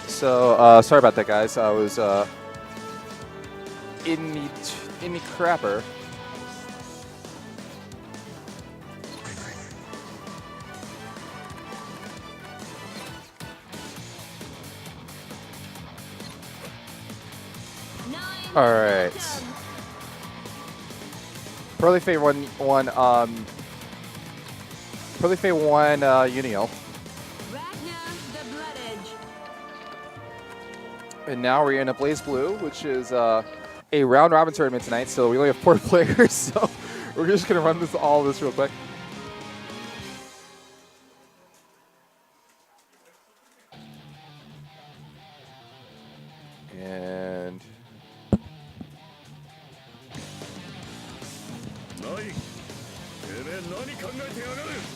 So sorry about that, guys. I was in the crapper. All right. Pearly Fate won Pearly Fate won Unio. And now we're in a BlazBlue, which is a round robin tournament tonight. So we only have 4 players, so we're just gonna run all this real quick. And we're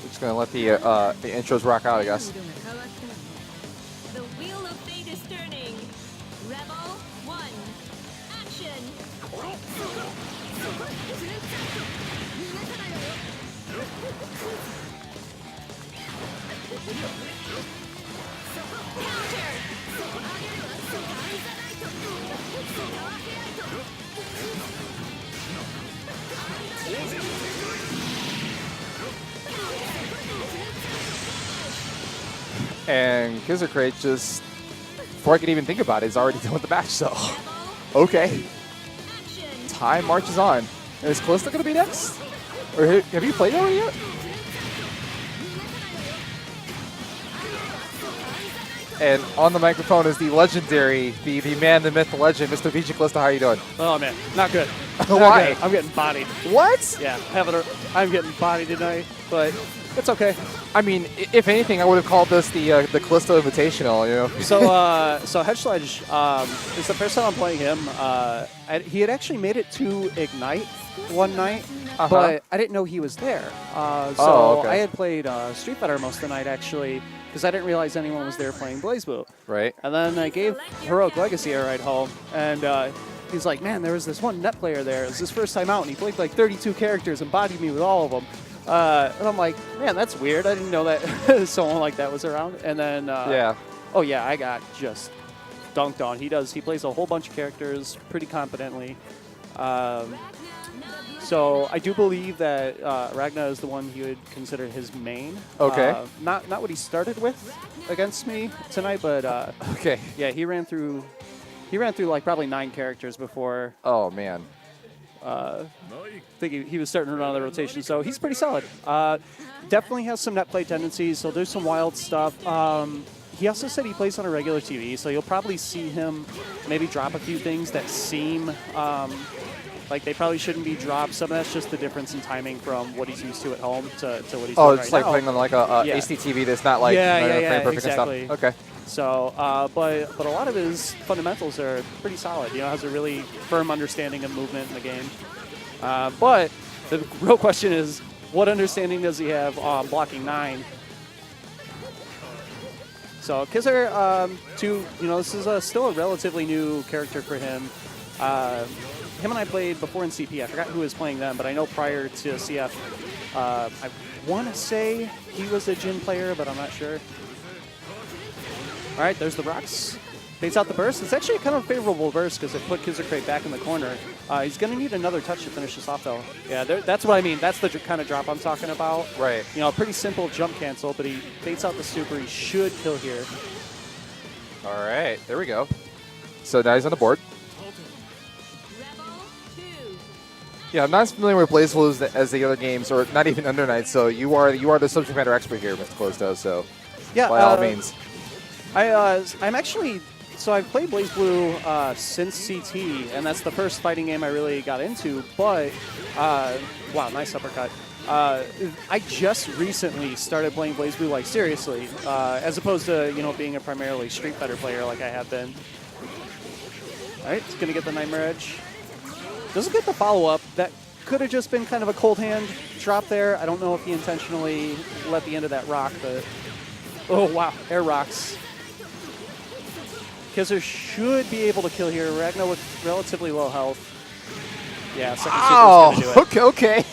just gonna let the intros rock out, I guess. The wheel of fate is turning. Rebel 1, action! And Kizzer Crate just, before I can even think about it, is already done with the match, so okay. Time marches on. And is Callista going to be next? Or have you played already yet? And on the microphone is the legendary, the man, the myth, the legend, Mr. VG Callista. How are you doing? Oh man, not good. Why? Good. I'm getting bodied. What? Yeah, I'm getting bodied tonight, but it's okay. I mean, if anything, I would have called this the Callista Invitational, you know? So Hedge Sledge is the first time I'm playing him. He had actually made it to Ignite one night, but I didn't know he was there. Okay. I had played Street Fighter most of the night, actually, because I didn't realize anyone was there playing BlazBlue. Right. And then I gave Heroic Legacy a ride home, and he's like, man, there was this one net player there. It was his first time out, and he played like 32 characters and bodied me with all of them. And I'm like, man, that's weird. I didn't know that someone like that was around. And then, yeah. Oh yeah, I got just dunked on. He plays a whole bunch of characters pretty competently. So I do believe that Ragna is the one he would consider his main. Okay. Not what he started with against me tonight, but okay. Yeah, he ran through like probably 9 characters before. Oh man. I think he was starting to run on the rotation, so he's pretty solid. Definitely has some net play tendencies. He'll do some wild stuff. He also said he plays on a regular TV, so you'll probably see him maybe drop a few things that seem like they probably shouldn't be dropped. Some of that's just the difference in timing from what he's used to at home to what he's doing right now. Oh, it's like playing on like a HDTV that's not like frame perfect exactly. and stuff. Okay. So, but a lot of his fundamentals are pretty solid. You know, has a really firm understanding of movement in the game. But the real question is, what understanding does he have on blocking 9? So, Kizzer, this is still a relatively new character for him. Him and I played before in CP. I forgot who was playing them, but I know prior to CF, I want to say he was a Jin player, but I'm not sure. All right, there's the rocks. Baits out the burst. It's actually kind of a favorable burst because it put Kizzer Crate back in the corner. He's going to need another touch to finish this off, though. Yeah, that's what I mean. That's the kind of drop I'm talking about. Right. You know, pretty simple jump cancel, but he baits out the super. He should kill here. All right, there we go. So now he's on the board. Yeah, I'm not as familiar with BlazBlue as the other games, or not even Under Night. So you are the subject matter expert here, Mr. Closto. So yeah, by all means. I'm actually, so I've played BlazBlue since CT, and that's the first fighting game I really got into, but, wow, nice uppercut. I just recently started playing BlazBlue, like, seriously, as opposed to, being a primarily Street Fighter player like I have been. All right, it's going to get the Nightmare Edge. Doesn't get the follow-up. That could have just been kind of a cold hand drop there. I don't know if he intentionally let the end of that rock, but, oh, wow, air rocks. Kizzer should be able to kill here. Ragna with relatively low health. Yeah, second super is going to do it. Okay.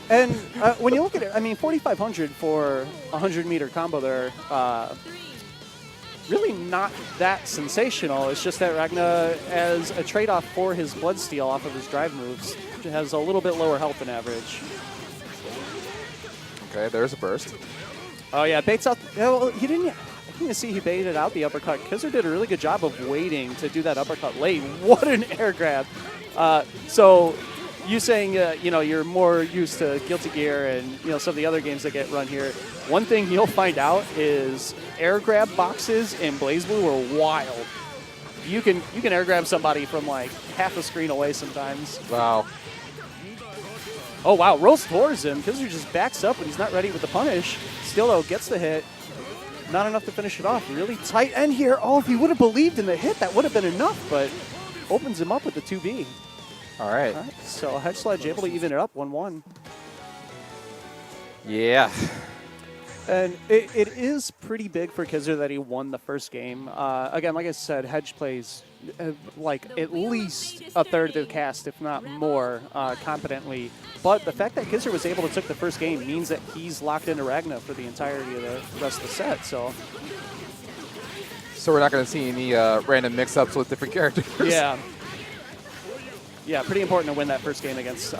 And when you look at it, I mean, 4,500 for a 100-meter combo there, really not that sensational. It's just that Ragna, as a trade-off for his Bloodsteel off of his drive moves, has a little bit lower health than average. Okay, there's a burst. Oh, yeah, baits out. Well, he didn't. I didn't see he baited out the uppercut. Kizzer did a really good job of waiting to do that uppercut late. What an air grab. So you saying, you know, you're more used to Guilty Gear and, you know, some of the other games that get run here. One thing you'll find out is air grab boxes in BlazBlue are wild. You can air grab somebody from like half a screen away sometimes. Wow. Oh, wow. Rolls towards him. Kizzer just backs up when he's not ready with the punish. Still, though, gets the hit. Not enough to finish it off. Really tight end here. Oh, if he would have believed in the hit, that would have been enough, but opens him up with the 2B. All right. So Hedge Sledge able to even it up 1-1. Yeah. And it is pretty big for Kizzer that he won the first game. Again, like I said, Hedge plays like at least a third of the cast, if not more, competently. But the fact that Kizzer was able to take the first game means that he's locked into Ragna for the entirety of the rest of the set. So we're not going to see any random mix-ups with different characters. Yeah. Yeah, pretty important to win that first game against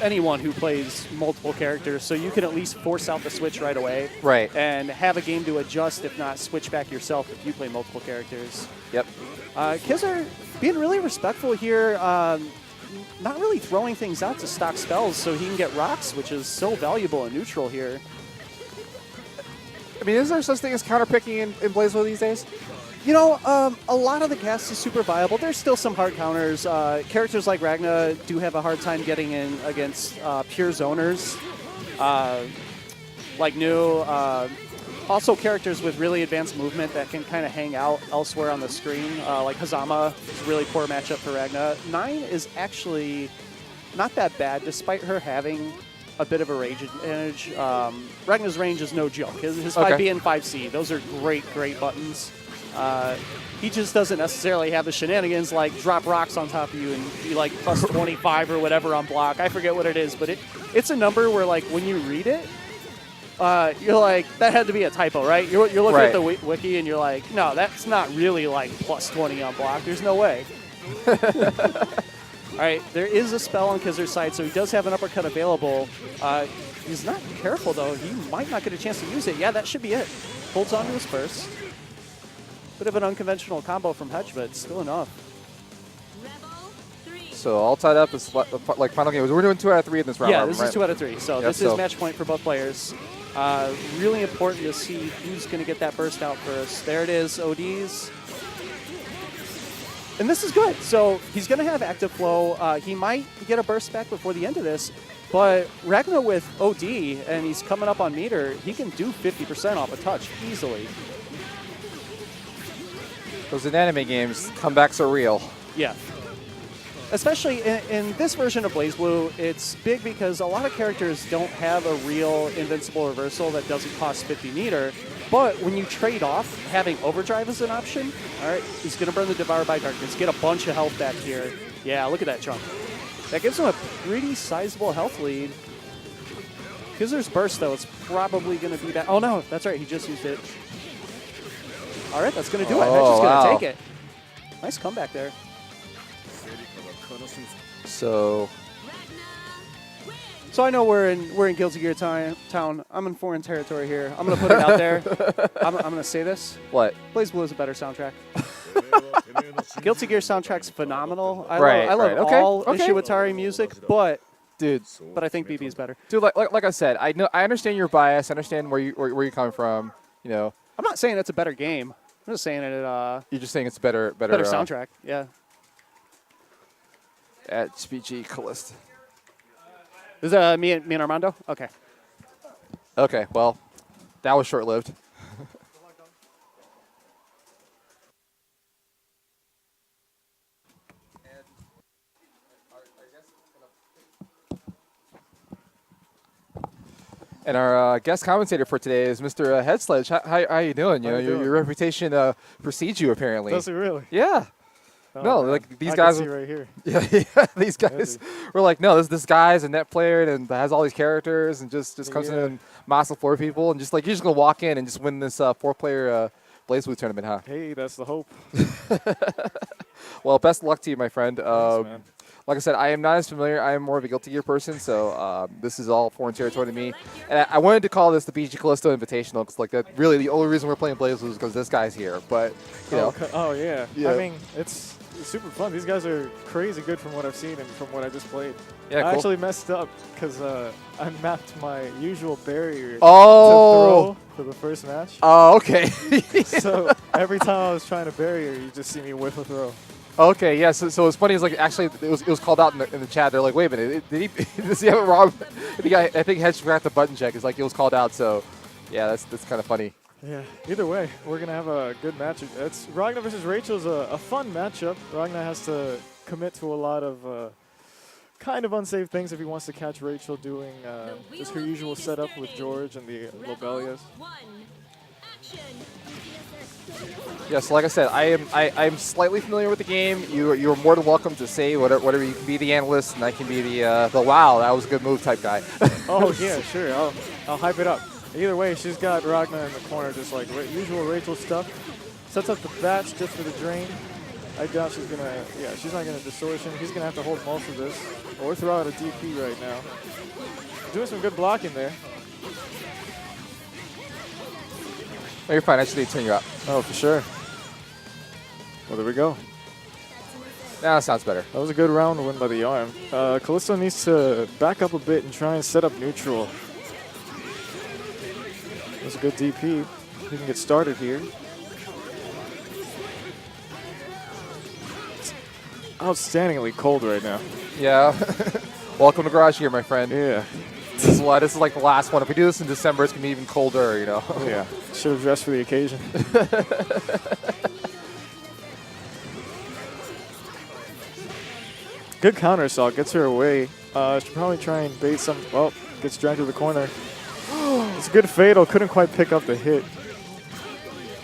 anyone who plays multiple characters, so you can at least force out the switch right away. Right. And have a game to adjust, if not switch back yourself if you play multiple characters. Yep. Kizzer being really respectful here, not really throwing things out to stock spells so he can get rocks, which is so valuable in neutral here. I mean, is there such thing as counterpicking in BlazBlue these days? You know, a lot of the cast is super viable. There's still some hard counters. Characters like Ragna do have a hard time getting in against pure zoners, like New. Also, characters with really advanced movement that can kind of hang out elsewhere on the screen, like Hazama is a really poor matchup for Ragna. 9 is actually not that bad, despite her having a bit of a range advantage. Ragna's range is no joke. His 5B and 5C, those are great buttons. He just doesn't necessarily have the shenanigans like drop rocks on top of you and be like plus 25 or whatever on block. I forget what it is, but it's a number where like when you read it, you're like, that had to be a typo, right? You're looking at the wiki and you're like, no, that's not really like plus 20 on block. There's no way. All right, there is a spell on Kizzer's side, so he does have an uppercut available. He's not careful, though. He might not get a chance to use it. Yeah, that should be it. Holds on to his first. Bit of an unconventional combo from Hedge, but still enough. So all tied up is like final game. We're doing 2 out of 3 in this round. Yeah, this right? is 2 out of 3. So this is match point for both players. Really important to see who's going to get that burst out first. There it is, ODs. And this is good. So he's going to have active flow. He might get a burst back before the end of this. But Ragna with OD, and he's coming up on meter, he can do 50% off a touch easily. Those in anime games, comebacks are real. Yeah. Especially in this version of BlazBlue, it's big because a lot of characters don't have a real invincible reversal that doesn't cost 50 meter. But when you trade off having overdrive as an option, all right, he's going to burn the Devour by Darkness, get a bunch of health back here. Yeah, look at that chunk. That gives him a pretty sizable health lead. Kizzer's burst, though, it's probably going to be back. Oh, no, that's right, he just used it. All right, that's going to do it. That's just going to take it. Nice comeback there. So I know we're in Guilty Gear town. I'm in foreign territory here. I'm going to put it out there. I'm going to say this. What? BlazBlue is a better soundtrack. Guilty Gear soundtrack's phenomenal. I love all Ishiwatari music, but I think BB is better. Dude, like I said, I understand your bias. I understand where you're coming from. You know, I'm not saying it's a better game. I'm just saying it. You're just saying it's better soundtrack. Yeah. At SPG Callista. Is it me and Armando? Okay. Okay. Well, that was short-lived. And our guest commentator for today is Mr. Head Sledge. How are you doing? You know, your reputation precedes you, apparently. Does it really? Yeah. Oh, No, man. like these I guys. can see right here. Yeah, these guys were like, no, this guy's a net player and has all these characters and just comes in and massive floor people and just like you're just gonna walk in and just win this 4-player BlazBlue tournament, huh? Hey, that's the hope. Well, best of luck to you, my friend. Thanks, man. Like I said, I am not as familiar. I am more of a Guilty Gear person, so this is all foreign territory to me. And I wanted to call this the BG Callisto Invitational because, like, that really the only reason we're playing BlazBlue is because this guy's here. But you know, Oh, yeah. Yeah. I mean, it's super fun. These guys are crazy good from what I've seen and from what I just played. Yeah, I cool. actually messed up because I mapped my usual barrier Oh. to throw for the first match. Oh, okay. So every time I was trying to barrier, you just see me whiff a throw. Okay, yeah. So what's funny is like actually it was called out in the chat. They're like, wait a minute, did he does he have it wrong? I think Hedge forgot the button check. It's like it was called out. So yeah, that's kind of funny. Yeah. Either way, we're gonna have a good match. It's Ragnar versus Rachel's a fun matchup. Ragnar has to commit to a lot of kind of unsafe things if he wants to catch Rachel doing just her usual setup with George and the Lobelias. Yes, like I said, I'm slightly familiar with the game. You're more than welcome to say whatever. You can be the analyst, and I can be the wow, that was a good move type guy. Oh yeah, sure. I'll hype it up. Either way, she's got Ragnar in the corner, just like usual Rachel stuff. Sets up the bats just for the drain. I doubt she's gonna. Yeah, she's not gonna distortion. He's gonna have to hold most of this, or throw out a DP right now. Doing some good blocking there. Oh, you're fine. I just need to turn you up. Oh, for sure. Well, there we go. Now that sounds better. That was a good round win by the arm. Callisto needs to back up a bit and try and set up neutral. That was a good DP. He can get started here. It's outstandingly cold right now. Yeah. Welcome to Garage Gear, my friend. Yeah. This is like the last one. If we do this in December, it's gonna be even colder. You know. Yeah. Should have dressed for the occasion. Good counter assault. Gets her away. Should probably try and bait some. Oh, gets dragged to the corner. It's a good fatal. Couldn't quite pick up the hit.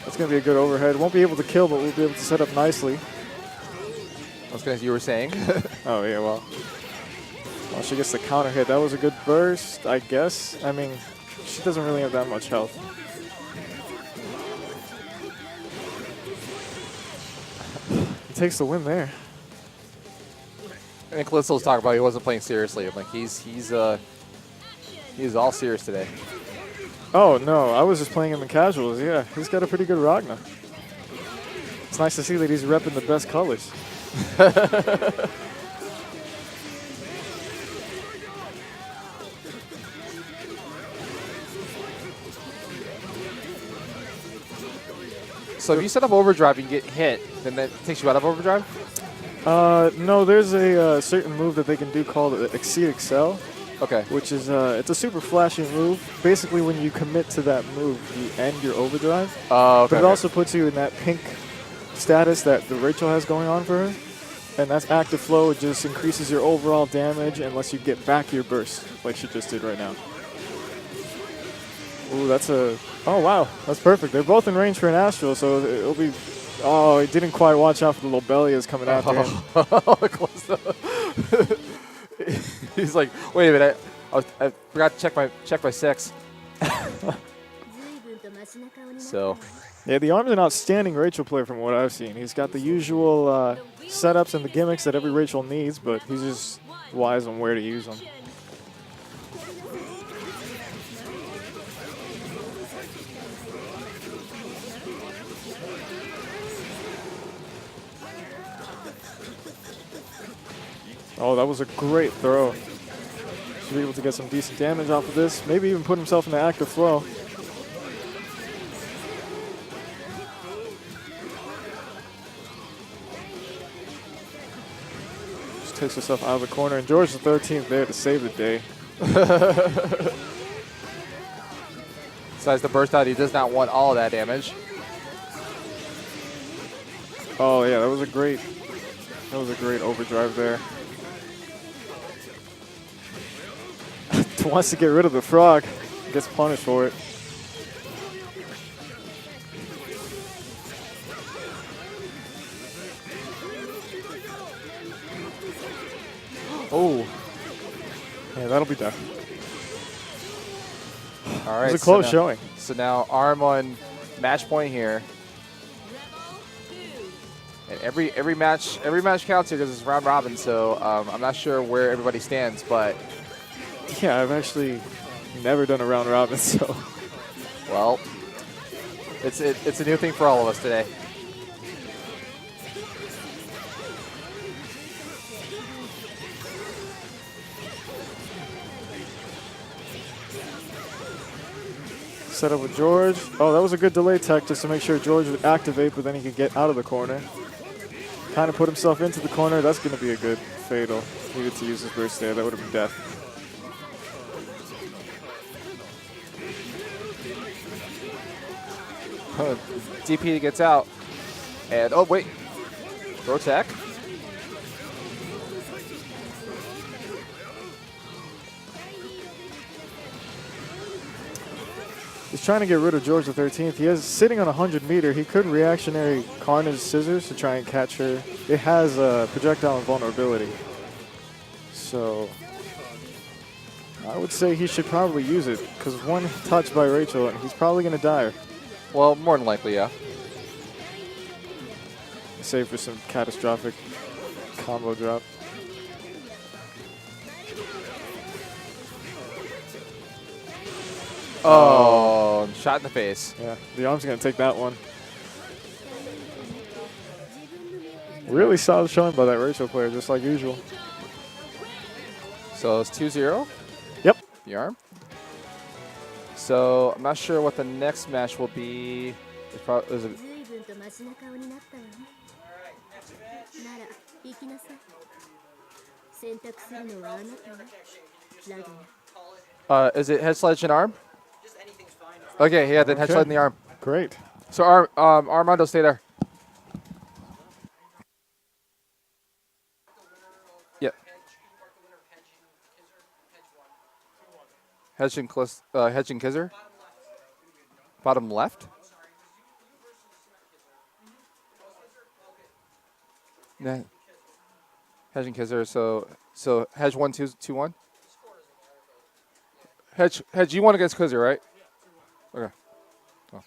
That's going to be a good overhead. Won't be able to kill, but we'll be able to set up nicely. I was gonna. You were saying. Oh, yeah, well, she gets the counter hit. That was a good burst, I guess. I mean, she doesn't really have that much health. He takes the win there. And Callisto was talking about he wasn't playing seriously. I'm like, he's all serious today. Oh, no, I was just playing in the casuals. Yeah, he's got a pretty good Ragnar. It's nice to see that he's repping the best colors. So if you set up overdrive and you get hit, then that takes you out of overdrive? No, there's a certain move that they can do called Exceed Excel. Okay. Which is it's a super flashy move. Basically, when you commit to that move, you end your overdrive. Oh, okay. But it also puts you in that pink status that the Rachel has going on for her. And that's active flow. It just increases your overall damage and lets you get back your burst, like she just did right now. Ooh, that's a... Oh, wow. That's perfect. They're both in range for an Astral, so it'll be... Oh, he didn't quite watch out for the Lobelias coming after him. He's like, wait a minute, I forgot to check my 6. So, yeah, the arm's an outstanding Rachel player from what I've seen. He's got the usual setups and the gimmicks that every Rachel needs, but he's just wise on where to use them. Oh, that was a great throw. Should be able to get some decent damage off of this. Maybe even put himself in the active flow. Just takes herself out of the corner. And George the 13th there to save the day. Decides to burst out. He does not want all of that damage. Oh, yeah, that was a great overdrive there. Wants to get rid of the frog, gets punished for it. Oh. Yeah, that'll be done. All right. It was a close now, showing. So now Arm on match point here. Rebel 2. And every match counts here because it's round robin. So I'm not sure where everybody stands, but Yeah, I've actually never done a round robin, so. well, it's a new thing for all of us today. Set up with George. Oh, that was a good delay tech just to make sure George would activate, but then he could get out of the corner. Kind of put himself into the corner. That's going to be a good fatal. Needed to use his burst there. That would have been death. DP gets out. And, oh, wait. Throw tech. He's trying to get rid of George the 13th. He is sitting on 100 meter. He could reactionary Carnage Scissors to try and catch her. It has a projectile invulnerability. So I would say he should probably use it because one touch by Rachel and he's probably going to die. Well, more than likely, yeah. Save for some catastrophic combo drop. Oh, shot in the face. Yeah, the arm's going to take that one. Really solid showing by that Rachel player, just like usual. So it's 2-0. Yep. The Arm. So I'm not sure what the next match will be. It's probably, is it, 随分とマシな顔になったわね。なら行きなさい。選択するのはあなたね。ラグナ。is it head sledge and arm? Okay, yeah, then head Okay. sled and the arm. Great. So Armando, stay there. Yep. Hedge and Kizzer. Bottom left. Nah. Hedge and Kizzer. So hedge 1-2-2-1. Hedge, you won against Kizzer, right? Okay. Oh.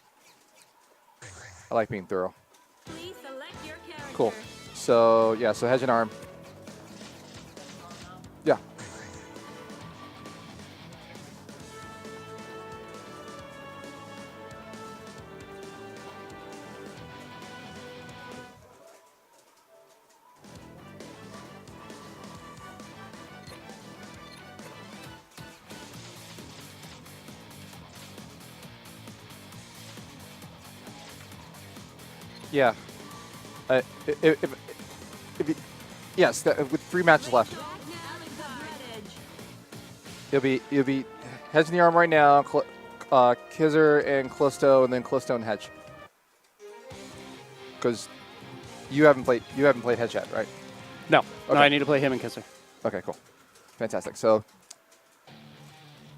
I like being thorough. Please select your character. Cool. So yeah, so hedge and arm. Yeah. Yeah. If you, yes, with 3 matches left, you'll be hedge in the arm right now, Kizzer and Callisto, and then Callisto and Hedge. Because you haven't played Hedge yet, right? No, Okay. no, I need to play him and Kisser. Okay, cool, fantastic. So,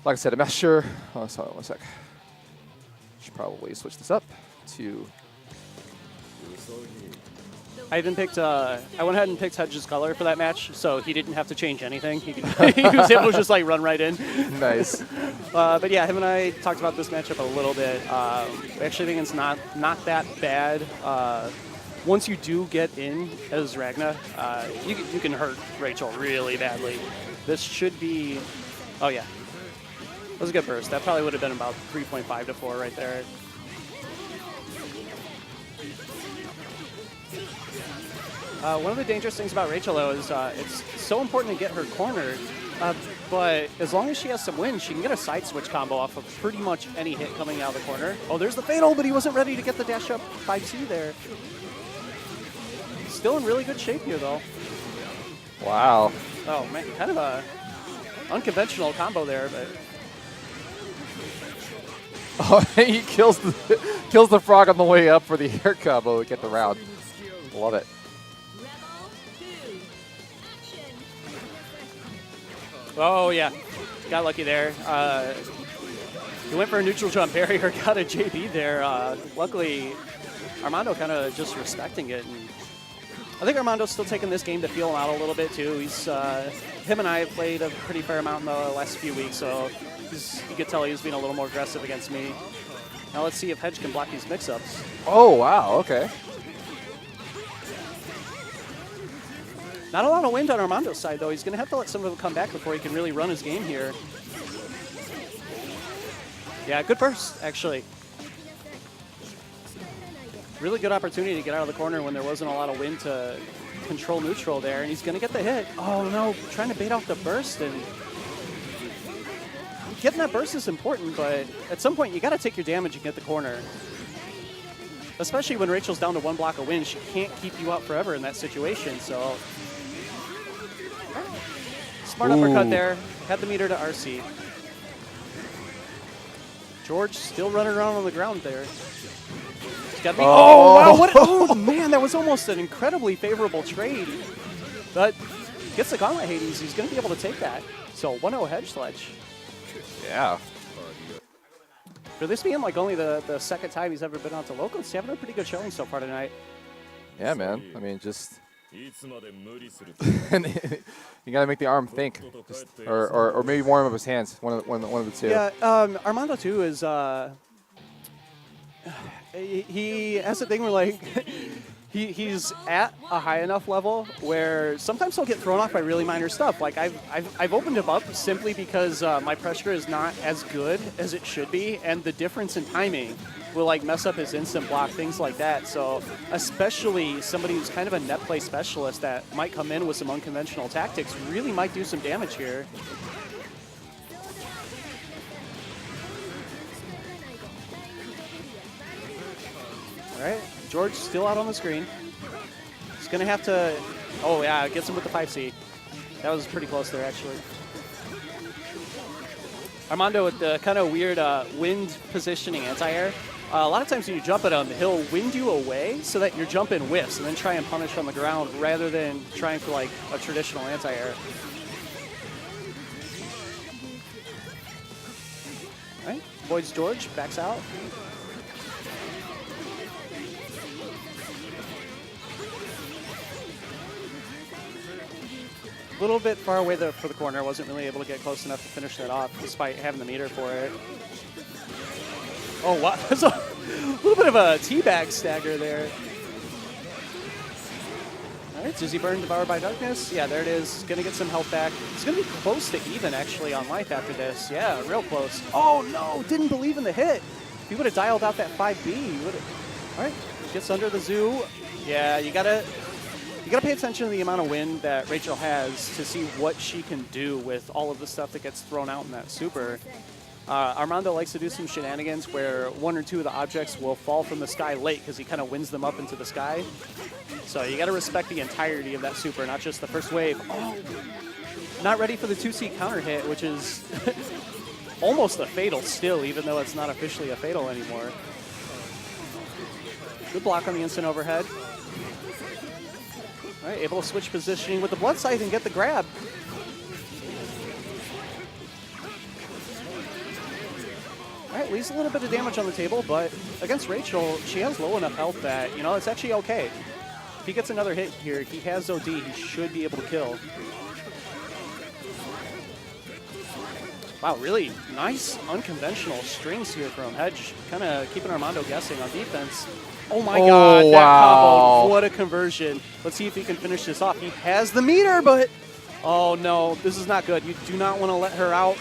like I said, I'm not sure. Oh, sorry, 1 sec. Should probably switch this up to. I even picked. I went ahead and picked Hedge's color for that match, so he didn't have to change anything. He was able to just like run right in. Nice. But yeah, him and I talked about this matchup a little bit. I actually think it's not that bad. Once you do get in as Ragna, you can hurt Rachel really badly. This should be. Oh yeah, that was a good burst. That probably would have been about 3.5 to 4 right there. One of the dangerous things about Rachel, though, is it's so important to get her cornered, but as long as she has some wins, she can get a side switch combo off of pretty much any hit coming out of the corner. Oh, there's the fatal, but he wasn't ready to get the dash up 5-2 there. Still in really good shape here, though. Wow. Oh, man, kind of a unconventional combo there, but... Oh, he kills the frog on the way up for the air combo to get the round. Love it. Oh, yeah. Got lucky there. He went for a neutral jump barrier, got a JB there. Luckily, Armando kind of just respecting it. And I think Armando's still taking this game to feel him out a little bit too. He's him and I have played a pretty fair amount in the last few weeks, so you could tell he's being a little more aggressive against me. Now let's see if Hedge can block these mix-ups. Oh, wow, okay. Not a lot of wind on Armando's side, though. He's going to have to let some of them come back before he can really run his game here. Yeah, good burst, actually. Really good opportunity to get out of the corner when there wasn't a lot of wind to control neutral there, and he's going to get the hit. Oh, no, trying to bait off the burst, and getting that burst is important, but at some point you got to take your damage and get the corner. Especially when Rachel's down to 1 block of wind, she can't keep you out forever in that situation, so... Smart uppercut there. Had the meter to RC. George still running around on the ground there. Got me. Oh, wow. What? Oh, man. That was almost an incredibly favorable trade. But gets the gauntlet Hades. He's going to be able to take that. So 1-0 Hedge Sledge. Yeah. For this being like only the second time he's ever been out to locals, he's having a pretty good showing so far tonight. Yeah, man. I mean, just... you gotta make the arm think, just, or maybe warm up his hands. One of the two. Yeah, Armando too is he has a thing where like he's at a high enough level where sometimes he'll get thrown off by really minor stuff. Like I've opened him up simply because my pressure is not as good as it should be, and the difference in timing will like mess up his instant block, things like that. So especially somebody who's kind of a net play specialist that might come in with some unconventional tactics really might do some damage here. All right, George still out on the screen. He's gonna have to, oh yeah, gets him with the 5C. That was pretty close there actually. Armando with the kind of weird wind positioning anti-air. A lot of times when you jump at him, he'll wind you away so that your jump in whiffs and then try and punish on the ground rather than trying for like a traditional anti-air. All right, avoids George, backs out. A little bit far away for the corner, wasn't really able to get close enough to finish that off despite having the meter for it. Oh, wow. There's a little bit of a teabag stagger there. All right, Dizzy Burn, Devoured by Darkness. Yeah, there it is. Going to get some health back. It's going to be close to even, actually, on life after this. Yeah, real close. Oh, no, didn't believe in the hit. If he would have dialed out that 5B, he would have. All right, gets under the zoo. Yeah, you got to pay attention to the amount of wind that Rachel has to see what she can do with all of the stuff that gets thrown out in that super. Armando likes to do some shenanigans where 1 or 2 of the objects will fall from the sky late because he kind of winds them up into the sky. So you got to respect the entirety of that super, not just the first wave. Oh, not ready for the 2C counter hit, which is almost a fatal still, even though it's not officially a fatal anymore. Good block on the instant overhead. All right, able to switch positioning with the Blood Scythe and get the grab. All right, leaves a little bit of damage on the table, but against Rachel, she has low enough health that, you know, it's actually okay. If he gets another hit here, he has OD, he should be able to kill. Wow, really nice unconventional strings here from Hedge, kind of keeping Armando guessing on defense. Oh my God, that combo, what a conversion. Let's see if he can finish this off. He has the meter, but oh no, this is not good. You do not want to let her out.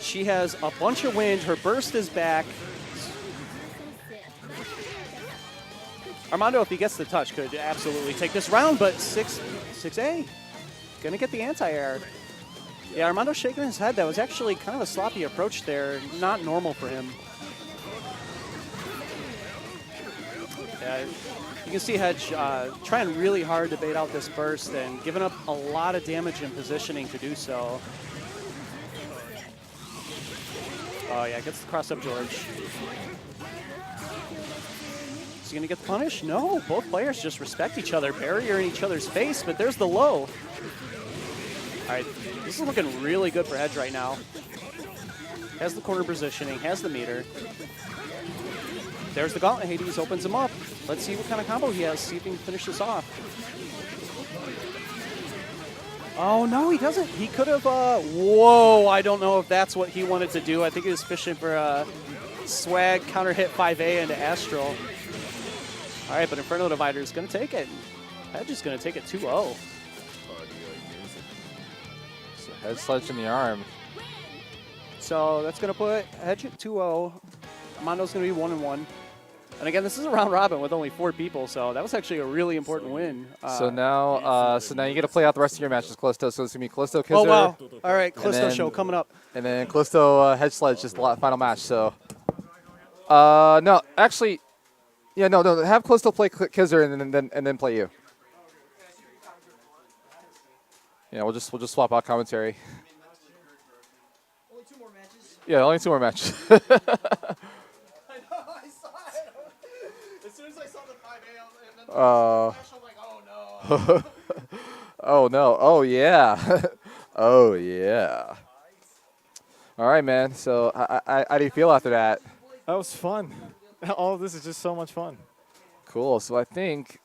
She has a bunch of wind, her burst is back. Armando, if he gets the touch, could absolutely take this round, but 6A, gonna get the anti-air. Yeah, Armando's shaking his head. That was actually kind of a sloppy approach there, not normal for him. Yeah, you can see Hedge trying really hard to bait out this burst and giving up a lot of damage and positioning to do so. Oh yeah, gets the cross up George. Is he gonna get the punish? No, both players just respect each other, barrier in each other's face, but there's the low. All right, this is looking really good for Hedge right now. Has the corner positioning, has the meter. There's the gauntlet, Hades opens him up. Let's see what kind of combo he has, see if he can finish this off. Oh, no, he doesn't. He could have, whoa, I don't know if that's what he wanted to do. I think he was fishing for a swag counter hit 5A into Astral. All right, but Inferno Divider is going to take it. Hedge is going to take it 2-0. So head sledge in the arm. So that's going to put Hedge at 2-0. Mondo's going to be 1-1. And again, this is a round robin with only 4 people, so that was actually a really important win. So now you get to play out the rest of your matches, Callisto. So it's going to be Callisto, Kizzer. Oh, wow. All right, Callisto then- show coming up. And then Callisto Hedge Sledge is the final match. So, no, actually, yeah, no. Have Callisto play Kizzer and then play you. Yeah, we'll just swap out commentary. Only 2 more matches. Yeah, only 2 more matches. I know, I saw it. As soon as I saw the 5A, and then the flash, I'm like, oh no. Oh no! Oh yeah! Oh yeah! All right, man. So, how do you feel after that? That was fun. All of this is just so much fun. Cool. So I think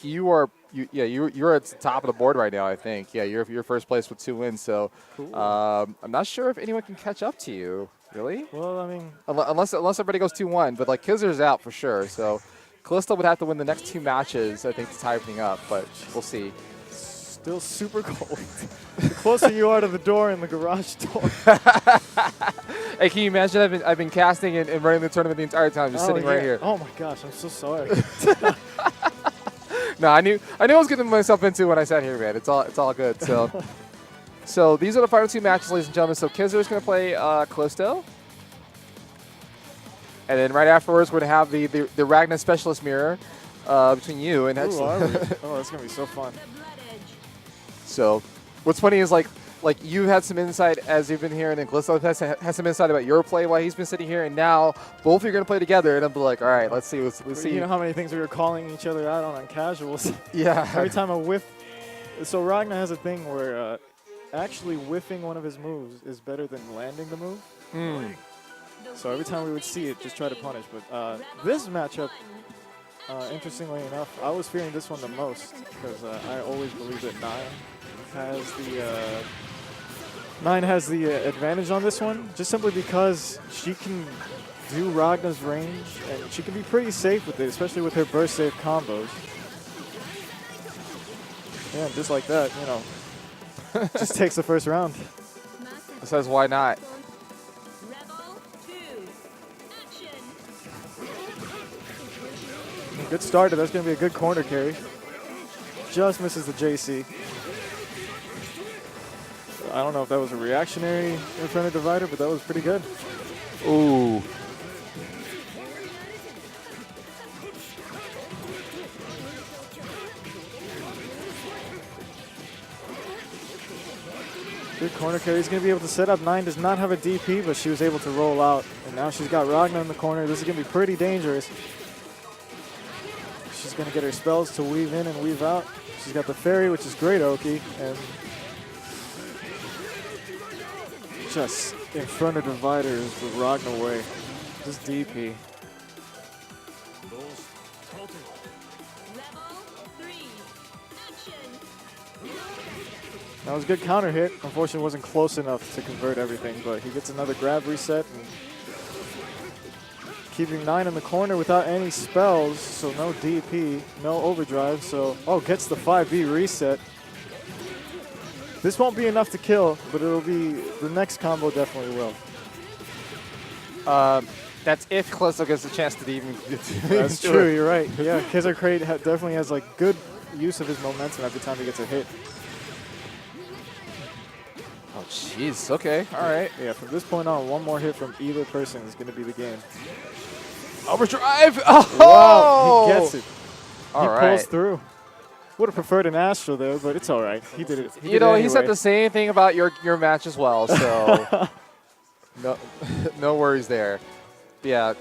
you're at the top of the board right now. I think you're first place with 2 wins. So Cool. I'm not sure if anyone can catch up to you. Really? Well, I mean, Unless everybody goes 2-1, but like Kizzer's out for sure. So Callisto would have to win the next 2 matches, I think, to tie everything up. But we'll see. still super cold. The closer you are to the door in the garage door. Hey, can you imagine? I've been casting and running the tournament the entire time, just sitting right here. Oh my gosh, I'm so sorry. No, I knew I was getting myself into when I sat here, man. It's all good. So, so these are the final 2 matches, ladies and gentlemen. So Kizzer's going to play Callisto, and then right afterwards we're going to have the Ragnar Specialist Mirror between you and Ooh, Hedge. are we? Oh, that's gonna be so fun. So, what's funny is like you had some insight as you've been here, and then Callisto has some insight about your play while he's been sitting here, and now both of you are going to play together, and I'm like, all right, let's see. Let's see. You know how many things we were calling each other out on casuals? Yeah. Every time I whiff. So Ragnar has a thing where actually whiffing one of his moves is better than landing the move. So every time we would see it, just try to punish. But this matchup, interestingly enough, I was fearing this one the most because I always believe that 9 has the advantage on this one, just simply because she can do Ragnar's range, and she can be pretty safe with it, especially with her burst safe combos. Yeah, just like that, you know, just takes the first round. Says why not? Good start. That's going to be a good corner carry. Just misses the JC. I don't know if that was a reactionary Inferno Divider, but that was pretty good. Ooh. Good corner carry. He's going to be able to set up. 9 does not have a DP, but she was able to roll out. And now she's got Ragnar in the corner. This is going to be pretty dangerous. She's going to get her spells to weave in and weave out. She's got the fairy, which is great, Oki. And just Inferno Divider is the Ragnar way. Just DP. That was a good counter hit. Unfortunately, it wasn't close enough to convert everything, but he gets another grab reset. And keeping 9 in the corner without any spells, so no DP, no overdrive. So, gets the 5B reset. This won't be enough to kill, but it'll be, the next combo definitely will. That's if Callisto gets a chance to even. That's true, you're right. Yeah, Kizzer Crate definitely has like good use of his momentum every time he gets a hit. Oh, jeez. Okay. All right. Yeah, from this point on, one more hit from either person is going to be the game. Overdrive. Oh! Wow, he gets it. All he right. pulls through. Would have preferred an Astro there, but it's all right. He did it. You know, he said the same thing about your match as well. So no worries there. Yeah.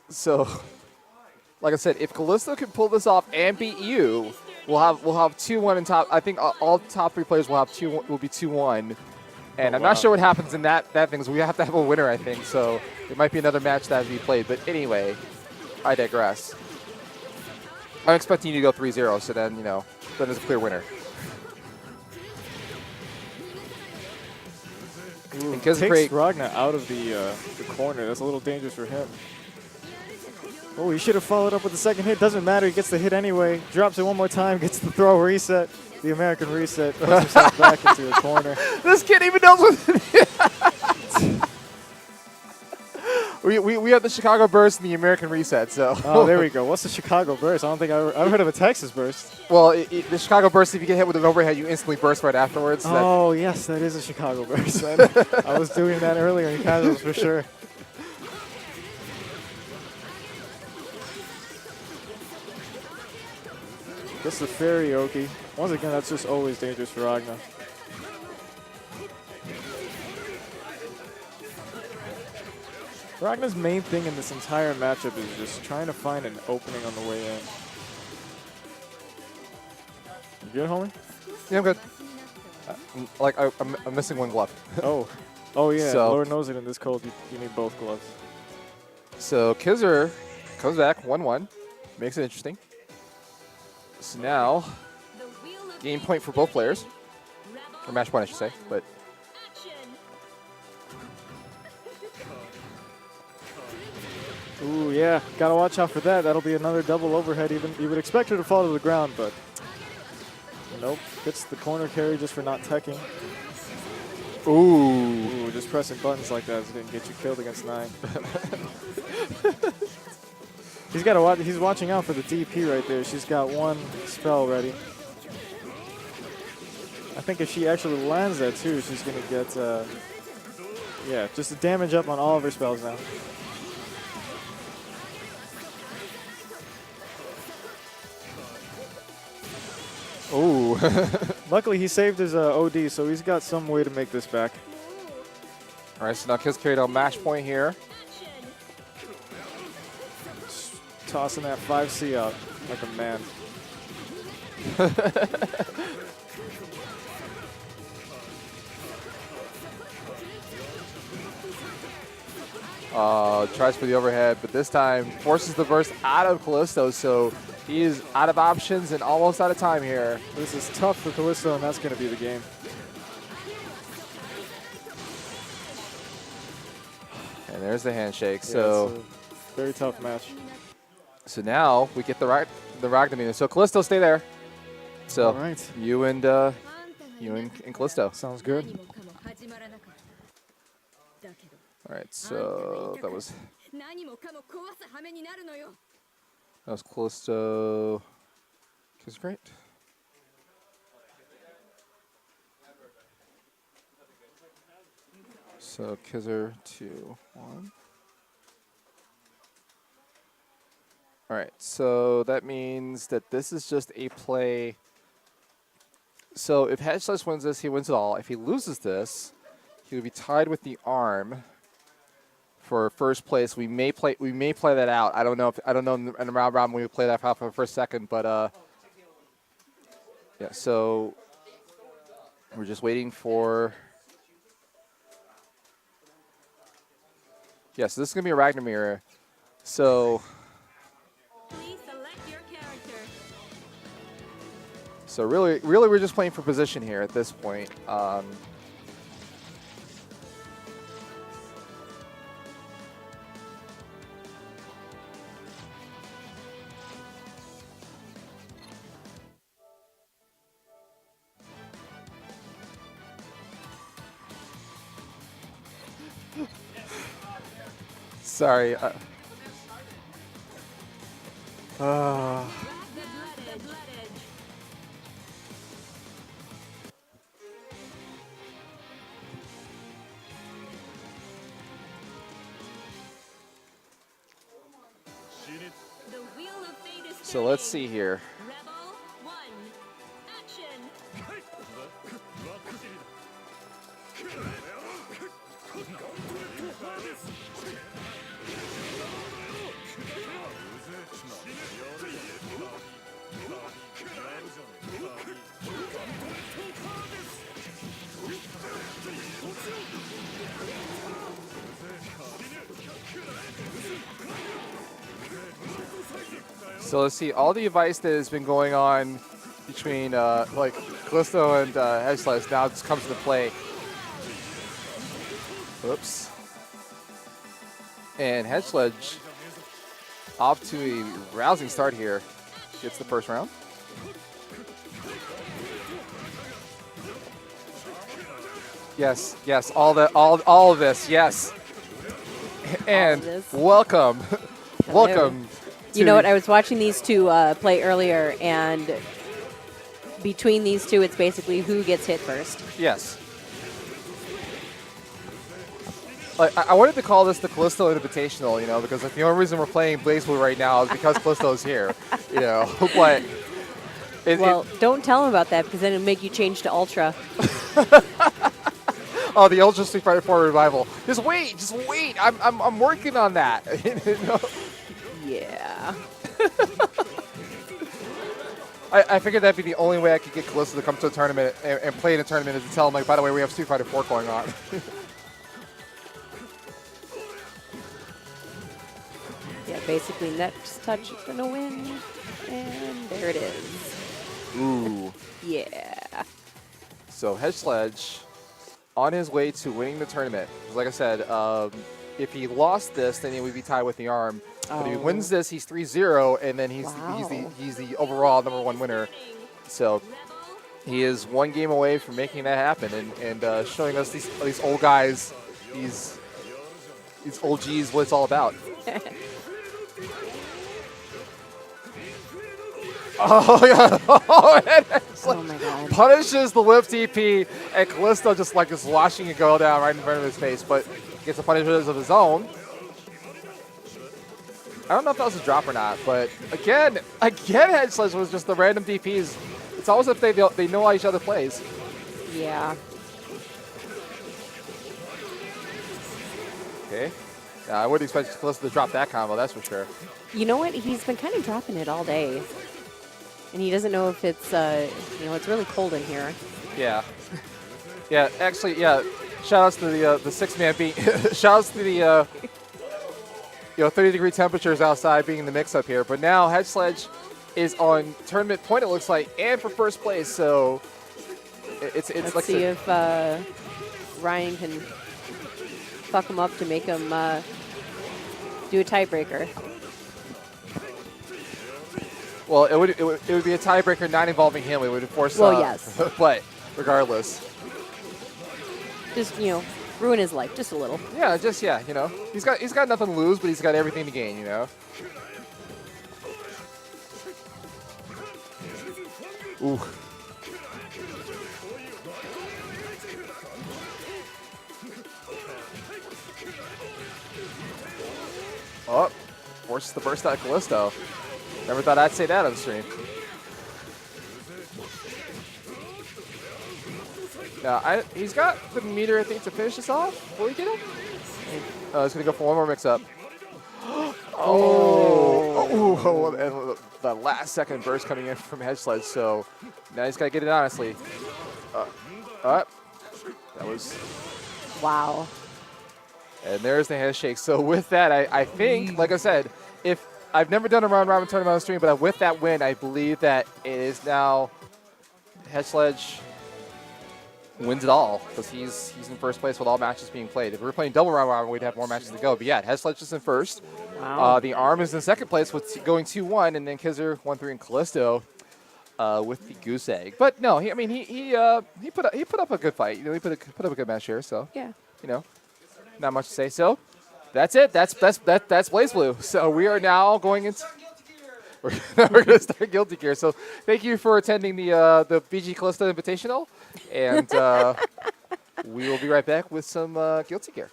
So, like I said, if Callisto can pull this off and beat you, we'll have 2-1 in top. I think all top 3 players will be 2-1. And I'm not sure what happens in that thing. So we have to have a winner, I think. So it might be another match that has to be played. But anyway, I digress. I'm expecting you to go 3-0. So then, then there's a clear winner. And Takes Kizakure, Ragnar out of the corner. That's a little dangerous for him. Oh, he should have followed up with the second hit. Doesn't matter. He gets the hit anyway. Drops it one more time. Gets the throw reset. The American reset. Puts himself back into the corner. this kid even knows what. we have the Chicago Burst and the American Reset. So. Oh, there we go. What's the Chicago Burst? I don't think I've heard of a Texas Burst. Well, the Chicago Burst, if you get hit with an overhead, you instantly burst right afterwards. Oh, yes, that is a Chicago Burst. I was doing that earlier in casuals for sure. Gets the Fairy-oki. Once again, that's just always dangerous for Ragnar. Ragnar's main thing in this entire matchup is just trying to find an opening on the way in. You good, homie? Yeah, I'm good. I'm missing one glove. Oh yeah. So- Lord knows it in this cold. You need both gloves. So Kizer comes back 1-1, makes it interesting. So now, game point for both players, or match point I should say, but Ooh, yeah. Gotta watch out for that. That'll be another double overhead. Even you would expect her to fall to the ground, but nope. Gets the corner carry just for not teching. Ooh, just pressing buttons like that is gonna get you killed against 9. He's got to watch. He's watching out for the DP right there. She's got one spell ready. I think if she actually lands that too, she's gonna get yeah, just a damage up on all of her spells now. ooh. Luckily, he saved his OD, so he's got some way to make this back. All right, so now Kiz carried on match point here. Tossing that 5C out like a man. Tries for the overhead, but this time forces the burst out of Callisto, so he is out of options and almost out of time here. This is tough for Callisto, and that's going to be the game. And there's the handshake. Yeah, So, it's a very tough match. so now we get the Ragnar. So Callisto, stay there. So All right. you and Callisto. Sounds good. 何もかも始まらなかっただけど All right, so that was 何もかも壊す羽目になるのよ Callisto. Kiz great. So Kizzer 2-1. All right, so that means that this is just a play. So if Hedgeslice wins this, he wins it all. If he loses this, he would be tied with the arm for first place. We may play that out. I don't know in the round robin we would play that out for the first second, but yeah. So we're just waiting for. Yeah, so this is gonna be a Ragnar mirror. So. Please select your character So really, we're just playing for position here at this point. Sorry. the blood edge the wheel of fate is So let's spinning. see here. Rebel 1 action So let's see. All the advice that has been going on between like Callisto and Hedgeslice now just comes into play. Oops. And Hedge Sledge off to a rousing start here. Gets the first round. Yes, yes, all of this, yes. And this. welcome, welcome. You know what? I was watching these two play earlier, and between these two, it's basically who gets hit first. Yes. Like, I wanted to call this the Callisto Invitational, you know, because like, the only reason we're playing BlazBlue right now is because Callisto's here, you know. But Don't tell him about that because then it'll make you change to Ultra. Oh, the Ultra Street Fighter 4 revival. Just wait, just wait. I'm working on that. You know? Yeah. I figured that'd be the only way I could get Callisto to come to a tournament and play in a tournament is to tell him, like, by the way, we have Street Fighter 4 going on. Yeah, basically next touch is going to win. And there it is. Ooh. Yeah. So Hedge Sledge on his way to winning the tournament. Like I said, if he lost this, then he would be tied with the arm. But if he wins this, he's 3-0, and then he's the overall #1 winner. So he is one game away from making that happen and showing us these old guys, these old G's, what it's all about. Oh, yeah. Oh, my God. Punishes the whip TP, and Callisto just like is watching it go down right in front of his face, but gets the punishment of his own. I don't know if that was a drop or not, but again, Hedge Sledge was just the random DPs. It's always if they know how each other plays. Yeah. Okay. I wouldn't expect Callisto to drop that combo, that's for sure. You know what? He's been kind of dropping it all day. And he doesn't know if it's, it's really cold in here. Yeah. Yeah, actually, yeah. Shout-outs to the six-man beat. Shout-outs to the 30-degree temperatures outside being the mix-up here. But now Hedge Sledge is on tournament point, it looks like, and for first place. So it's Let's like see if Ryan can fuck him up to make him do a tiebreaker. Well, it would be a tiebreaker not involving him. It would force. Well, yes. But regardless. Just ruin his life just a little. Yeah, he's got nothing to lose, but he's got everything to gain. Ooh. Oh, forces the burst out of Callisto. Never thought I'd say that on stream. He's got the meter, I think, to finish this off. Will he get him? He's going to go for one more mix-up. Oh, and the last second burst coming in from Hedge Sledge, so now he's got to get it honestly. That was... Wow. And there's the handshake. So with that, I think, like I said, if I've never done a round robin tournament on stream, but with that win, I believe that it is now Hedge Sledge wins it all because he's in first place with all matches being played. If we were playing double round robin, we'd have more matches to go. But yeah, Hedge Sledge is in first. Wow. The Arm is in second place with going 2-1, and then Kizzer 1-3 and Callisto with the goose egg. But no, he put up a good fight. He put up a good match here. So Yeah. Not much to say. So that's it. That's BlazBlue. So we are now going into. We're going to start Guilty Gear. So thank you for attending the BG Callisto Invitational, and we will be right back with some Guilty Gear.